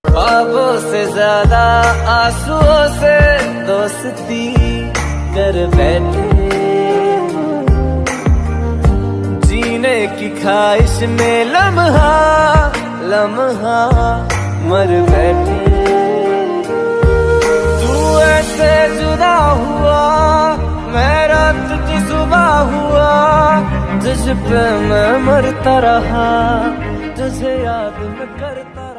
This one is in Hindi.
ख्वाबों से ज्यादा आंसुओं से दोस्ती कर बैठे, जीने की ख्वाहिश में लम्हा लम्हा मर बैठे। तू ऐसे जुदा हुआ, मैं रात की सुबह हुआ, तुझ पे मैं मरता रहा, तुझे याद मैं करता